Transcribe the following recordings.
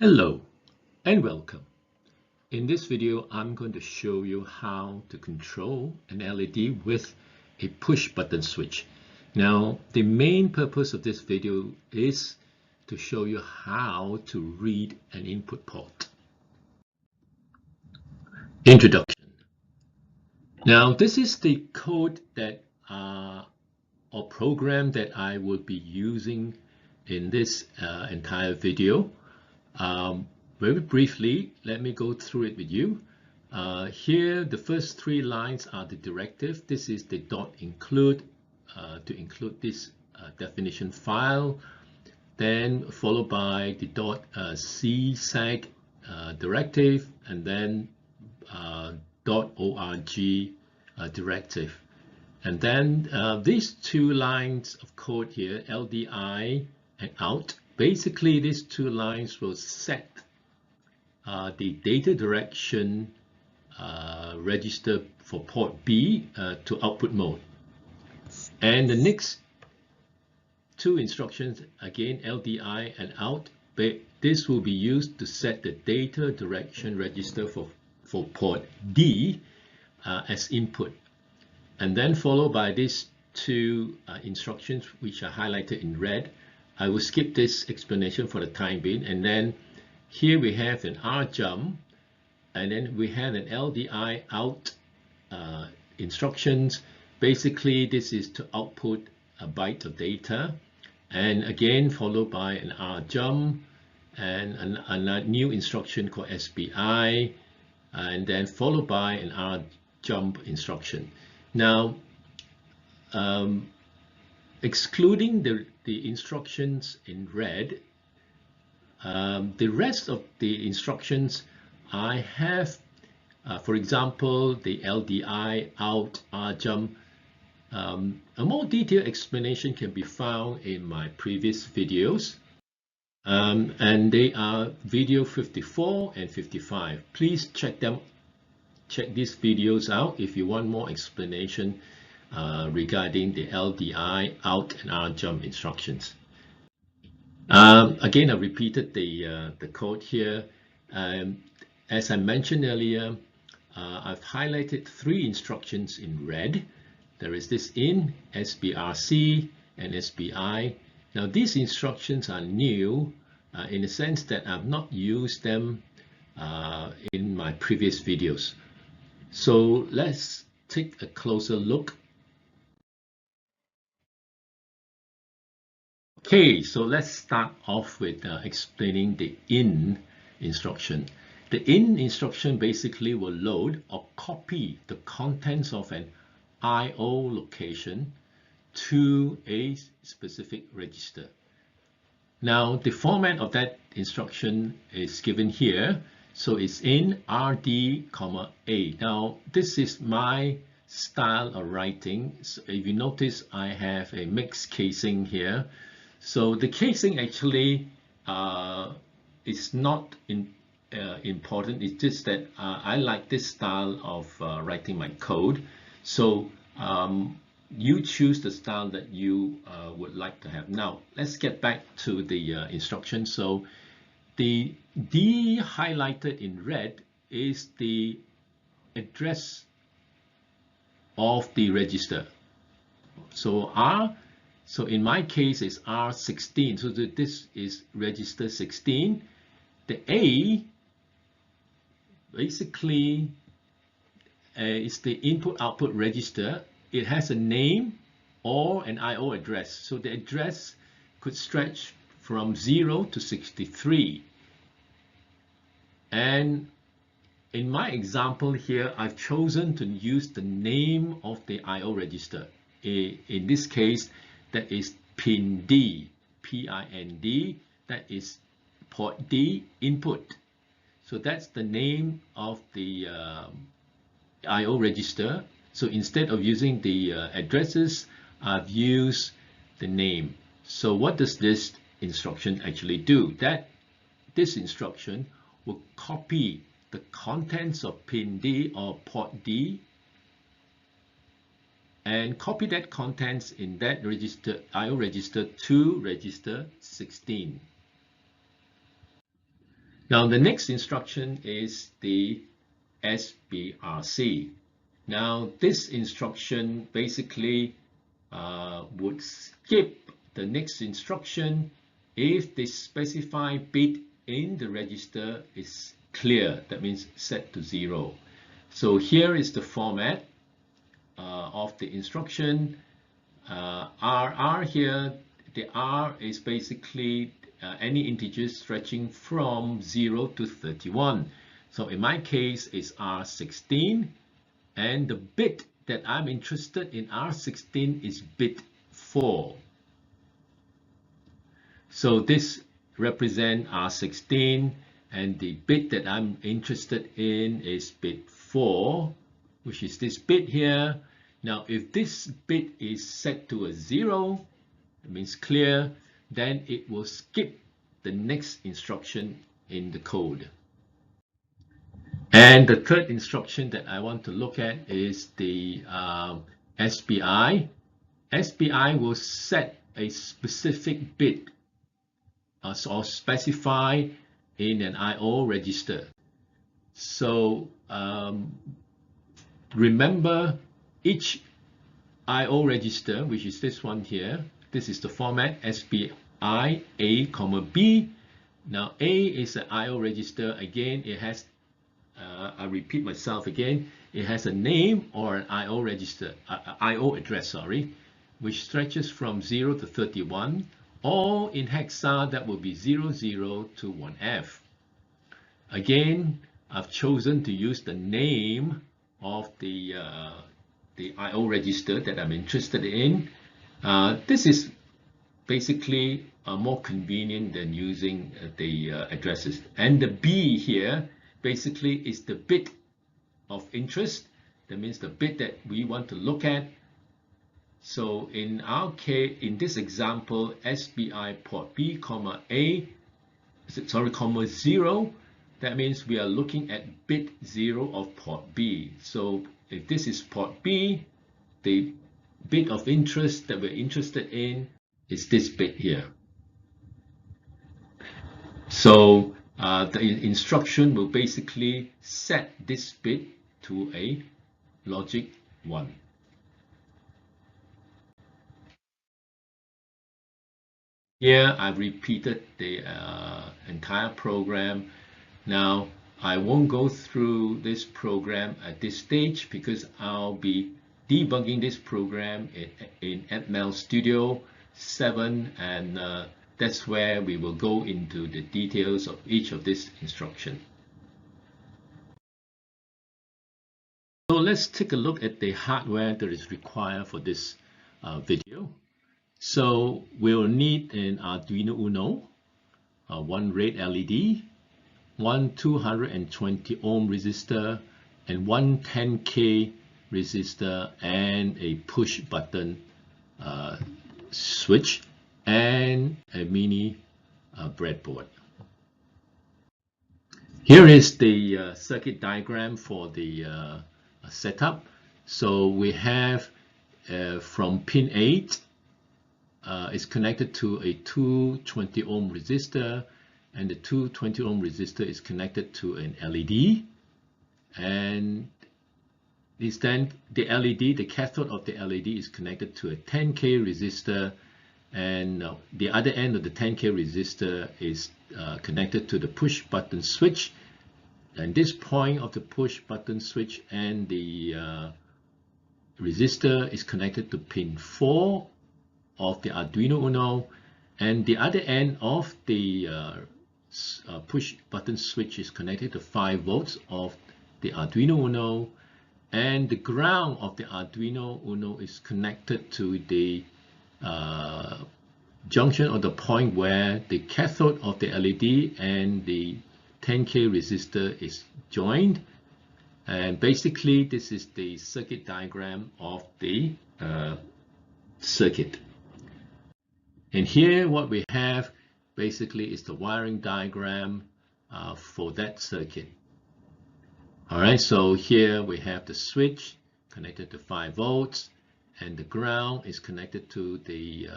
Hello and welcome. In this video, I'm going to show you how to control an LED with a push button switch. Now, the main purpose of this video is to show you how to read an input port. Introduction. Now, this is the code that or program that I will be using in this entire video. Very briefly, let me go through it with you. Here, the first three lines are the directive. This is the .include to include this definition file. Then followed by the .csag directive, and then .org directive. And then these two lines of code here, LDI and out. Basically, these two lines will set the data direction register for port B to output mode. And the next two instructions, again, LDI and out, this will be used to set the data direction register for port D as input. And then followed by these two instructions, which are highlighted in red. I will skip this explanation for the time being. And then here we have an R jump, and then we have an LDI out instructions. Basically, this is to output a byte of data, and again followed by an R jump and a new instruction called SBI, and then followed by an R jump instruction. Now, excluding the instructions in red, the rest of the instructions I have, for example, the LDI out, R jump. A more detailed explanation can be found in my previous videos, and they are video 54 and 55. Please check these videos out if you want more explanation regarding the LDI out and R jump instructions. Again, I repeated the code here. As I mentioned earlier, I've highlighted three instructions in red. There is this in, SBRC, and SBI. Now, these instructions are new in the sense that I've not used them in my previous videos. So let's take a closer look. Okay, so let's start off with explaining the in instruction. The in instruction basically will load or copy the contents of an I/O location to a specific register. Now, the format of that instruction is given here. So it's in RD, A. Now, this is my style of writing. So if you notice, I have a mixed casing here. So the casing actually is not important. It's just that I like this style of writing my code. So you choose the style that you would like to have. Now, let's get back to the instructions. So the D highlighted in red is the address of the register. So in my case, it's R16. So this is register 16. The A basically is the input-output register. It has a name or an I/O address. So the address could stretch from 0 to 63. And in my example here, I've chosen to use the name of the I/O register. In this case, that is pin D, P-I-N-D, that is port D input. So that's the name of the I/O register. So instead of using the addresses, I've used the name. So what does this instruction actually do? This instruction will copy the contents of pin D or port D and copy that contents in that register, I/O register, to register 16. Now the next instruction is the SBRC. Now this instruction basically would skip the next instruction if the specified bit in the register is clear, that means set to 0. So here is the format of the instruction. RR here, the R is basically any integer stretching from 0 to 31. So in my case, it's R16, and the bit that I'm interested in R16 is bit 4. So this represents R16, and the bit that I'm interested in is bit 4, which is this bit here. Now, if this bit is set to a 0, it means clear, then it will skip the next instruction in the code. And the third instruction that I want to look at is the SBI. SBI will set a specific bit or specify in an I/O register. So remember, each I/O register, which is this one here, this is the format SBI A, B. Now A is an I/O register. Again, it has I repeat myself again, it has a name or an I/O register, I/O address, sorry, which stretches from 0 to 31, or in hexa that will be 00 to 1F. Again, I've chosen to use the name of the I/O register that I'm interested in. This is basically more convenient than using the addresses. And the B here basically is the bit of interest. That means the bit that we want to look at. So in our case, in this example, SBI port B, A, comma 0, that means we are looking at bit 0 of port B. So if this is port B, the bit of interest that we're interested in is this bit here. So the instruction will basically set this bit to a logic 1. Here I've repeated the entire program. Now I won't go through this program at this stage because I'll be debugging this program in ML Studio 7, and that's where we will go into the details of each of this instruction. So let's take a look at the hardware that is required for this video. So we'll need an Arduino Uno, one red LED, one 220 ohm resistor, and one 10K resistor, and a push button switch, and a mini breadboard. Here is the circuit diagram for the setup. So we have from pin 8 is connected to a 220 ohm resistor, and the 220 ohm resistor is connected to an LED, and is then the LED, the cathode of the LED is connected to a 10K resistor, and the other end of the 10K resistor is connected to the push button switch, and this point of the push button switch and the resistor is connected to pin 4 of the Arduino Uno, and the other end of the push button switch is connected to 5 volts of the Arduino Uno, and the ground of the Arduino Uno is connected to the junction or the point where the cathode of the LED and the 10K resistor is joined. And basically this is the circuit diagram of the circuit. And here what we have basically is the wiring diagram for that circuit. Alright, so here we have the switch connected to 5 volts, and the ground is connected to the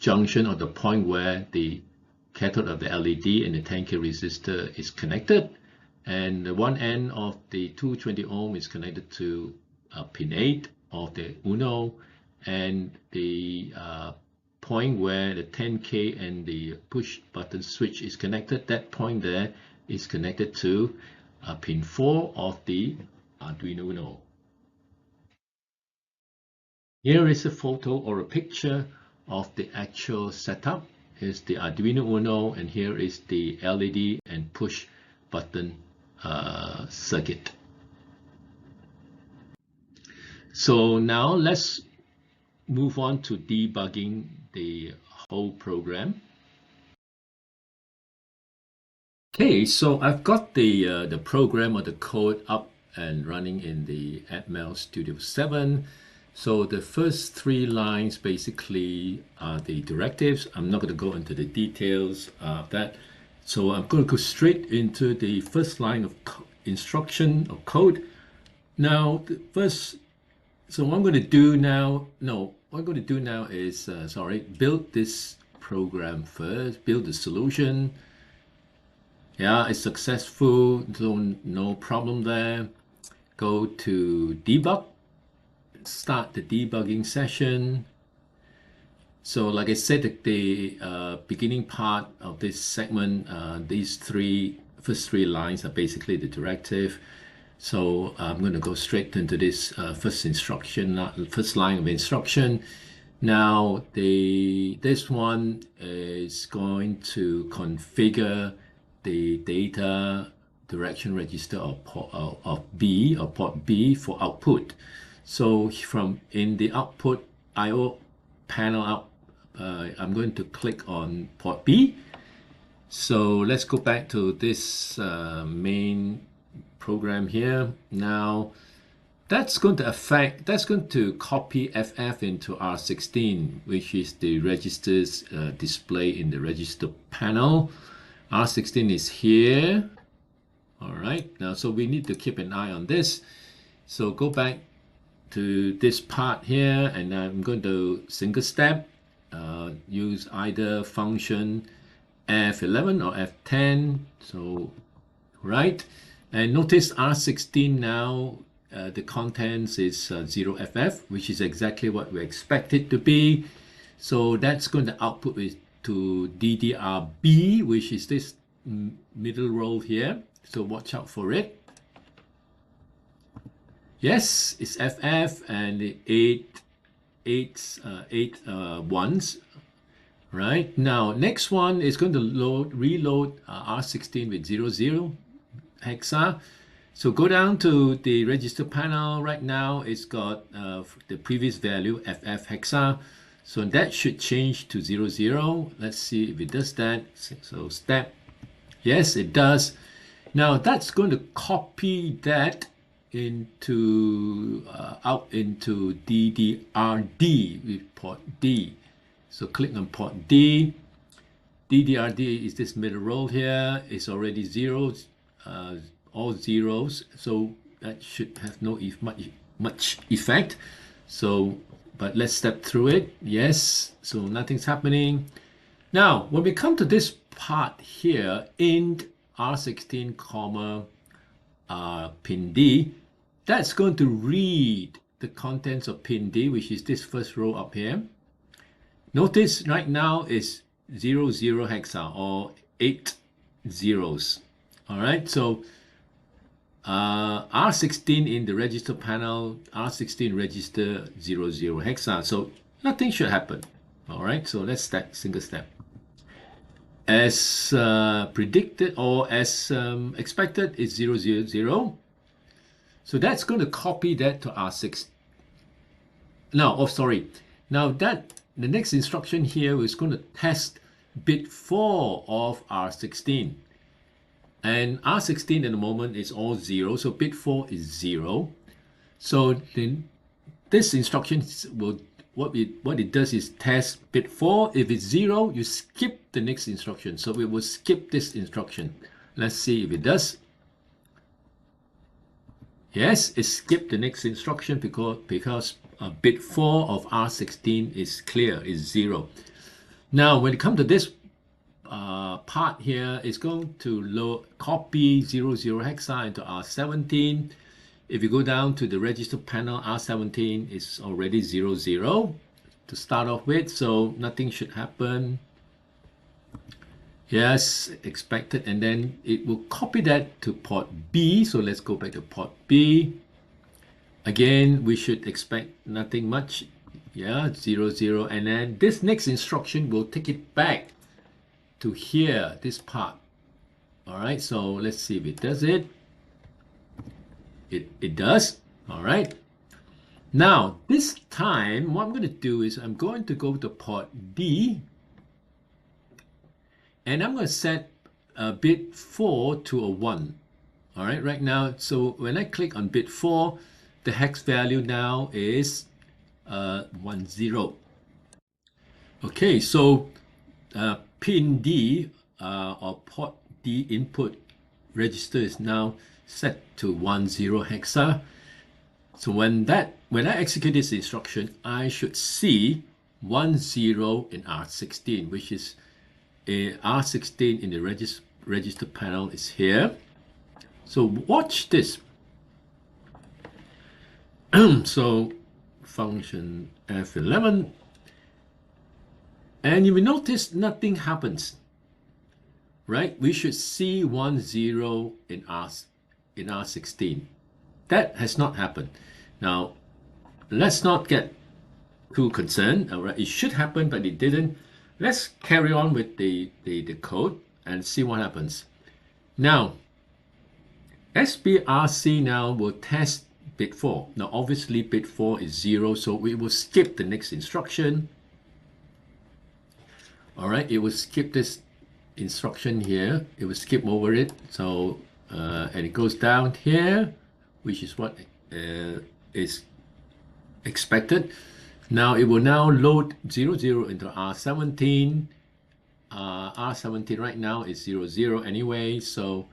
junction or the point where the cathode of the LED and the 10K resistor is connected, and the one end of the 220 ohm is connected to pin 8 of the Uno, and the point where the 10K and the push button switch is connected, that point there is connected to pin 4 of the Arduino Uno. Here is a photo or a picture of the actual setup. Here's the Arduino Uno, and here is the LED and push button circuit. So now let's move on to debugging the whole program. Okay, so I've got the program or the code up and running in the Atmel Studio 7. So the first 3 lines basically are the directives. I'm not going to go into the details of that. So I'm going to go straight into the first line of instruction or code. Now, so what I'm going to do now, is, build this program first, build the solution. Yeah, it's successful, so no problem there. Go to debug, start the debugging session. So like I said, the beginning part of this segment, these first three lines are basically the directive. So I'm going to go straight into this first line of instruction. Now this one is going to configure the data direction register of port B for output. So in the output I/O panel out, I'm going to click on port B. So let's go back to this main program here. Now that's going to copy FF into R16, which is the registers display in the register panel. R16 is here. All right, now so we need to keep an eye on this. So go back to this part here, and I'm going to single step, use either function F11 or F10. So right, and notice R16 now, the contents is 0FF, which is exactly what we expect it to be. So that's going to output to DDRB, which is this middle row here. So watch out for it. Yes, it's FF and the eight ones. Right, now next one is going to reload R16 with 00 hexa. So go down to the register panel. Right now it's got the previous value FF hexa, so that should change to 00. Let's see if it does that. So step, yes it does. Now that's going to copy that into out into DDRD with port D. So click on port D. DDRD is this middle row here. It's already zeros, all zeros. So that should have no much effect. So, but let's step through it. Yes. So nothing's happening. Now, when we come to this part here, int R16, comma pin D, that's going to read the contents of pin D, which is this first row up here. Notice right now is 00 hexa or 8 zeros. All right, so R16 in the register panel, R16 register 00 hexa. So nothing should happen. All right, so let's start single step. As predicted or as expected, it's 000. So that's going to copy that to R6. Now the next instruction here is going to test bit 4 of R16. And R16 at the moment is all 0, so bit 4 is 0. So then this instruction will, what it does is test bit 4. If it's 0, you skip the next instruction. So we will skip this instruction. Let's see if it does. Yes, it skipped the next instruction because bit 4 of R16 is clear, is 0. Now, when it comes to this part here is going to copy 00 hexa into R17. If you go down to the register panel, R17 is already 00 to start off with, so nothing should happen. Yes, expected, and then it will copy that to port B. So let's go back to port B. Again, we should expect nothing much. Yeah, 00, and then this next instruction will take it back to here, this part. All right, so let's see if it does it. It does. All right. Now, this time, what I'm going to do is I'm going to go to port D, and I'm going to set bit 4 to a 1. All right, right now, so when I click on bit 4, the hex value now is 10. Okay, so pin D or port D input register is now set to 10 hexa. So when I execute this instruction, I should see 10 in R16, which is R16 in the register panel is here. So watch this. So function F11, and you will notice nothing happens, right? We should see 10 in R16. That has not happened. Now, let's not get too concerned. All right, it should happen, but it didn't. Let's carry on with the code and see what happens. Now, SBRC now will test bit 4. Now, obviously, bit 4 is 0, so we will skip the next instruction. All right, it will skip this instruction here. It will skip over it. So, and it goes down here, which is what is expected. Now it will now load 00 into R17. R17 right now is 00 anyway. So,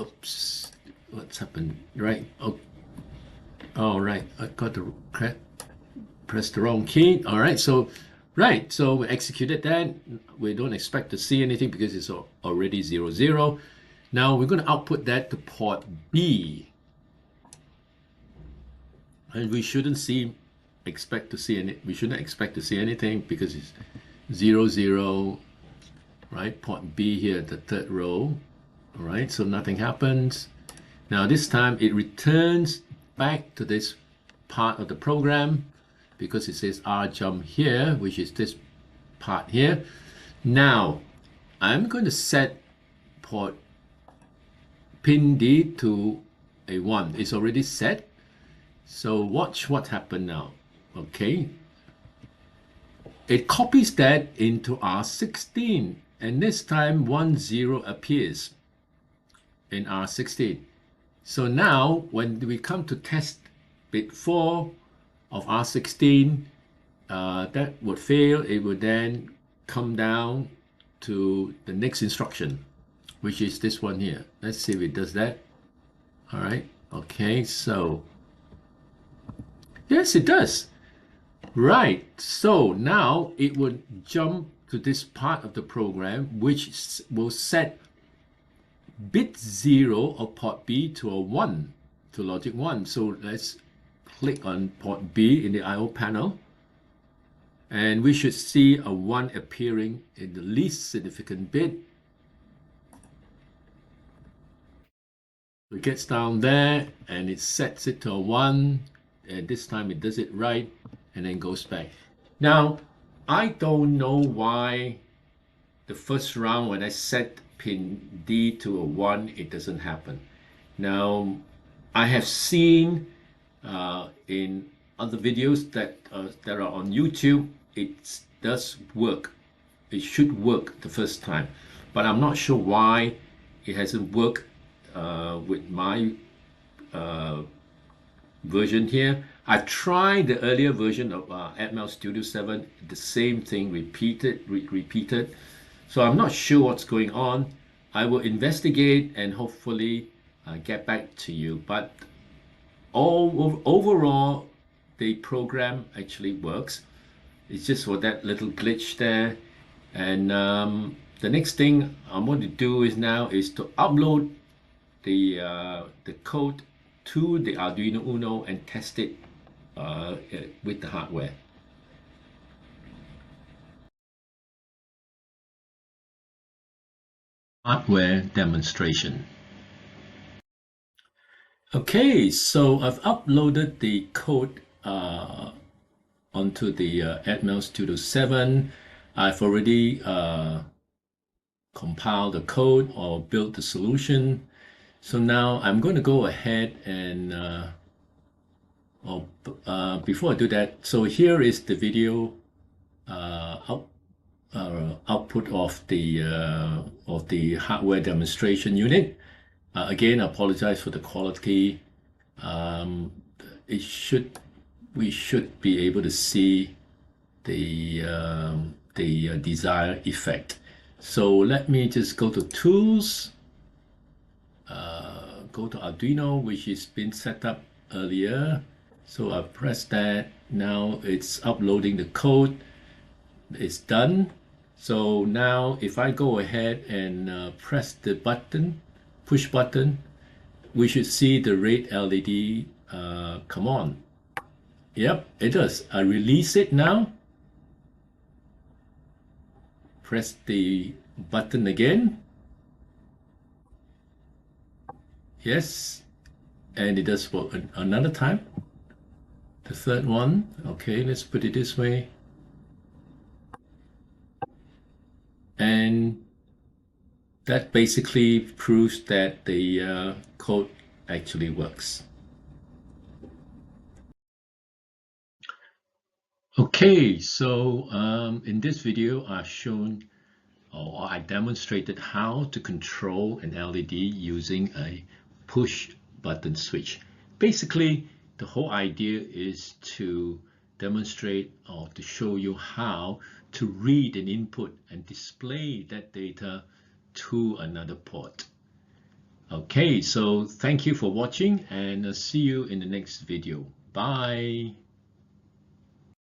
oops, what's happened? Right. Oh, all right. I got to press the wrong key. All right. So, right. So we executed that. We don't expect to see anything because it's already 00. Now we're going to output that to port B. And we shouldn't expect to see anything because it's 00, right? Port B here, the third row. All right, so nothing happens. Now this time it returns back to this part of the program because it says rjump here, which is this part here. Now I'm going to set port pin D to a 1. It's already set. So watch what happened now. Okay. It copies that into R16, and this time 10 appears in R16. So now when we come to test bit 4 of R16, that would fail. It would then come down to the next instruction, which is this one here. Let's see if it does that. All right. Okay. So yes, it does. Right. So now it would jump to this part of the program, which will set bit 0 of port B to a 1, to logic 1. So let's click on port B in the I/O panel, and we should see a 1 appearing in the least significant bit. It gets down there and it sets it to a 1, and this time it does it right and then goes back. Now, I don't know why the first round when I set pin D to a 1, it doesn't happen. Now, I have seen in other videos that are on YouTube, it does work. It should work the first time, but I'm not sure why it hasn't worked with my version here. I've tried the earlier version of AVR Studio 7, the same thing repeated. So I'm not sure what's going on. I will investigate and hopefully get back to you. But overall, the program actually works. It's just for that little glitch there. And the next thing I'm going to do is to upload the code to the Arduino Uno and test it with the hardware. Hardware demonstration. Okay, so I've uploaded the code onto the Atmel Studio 7. I've already compiled the code or built the solution. So now I'm going to go ahead and before I do that, so here is the video output of the hardware demonstration unit. Again, I apologize for the quality. We should be able to see the desired effect. So let me just go to Tools, go to Arduino, which has been set up earlier. So I press that. Now it's uploading the code. It's done. So now if I go ahead and press the button, push button, we should see the red LED come on. Yep, it does. I release it now. Press the button again. Yes, and it does work another time. The third one. Okay, let's put it this way. And that basically proves that the code actually works. Okay, so in this video I've shown or I demonstrated how to control an LED using a push button switch. Basically, the whole idea is to demonstrate or to show you how to read an input and display that data to another port. Okay, so thank you for watching and see you in the next video. Bye.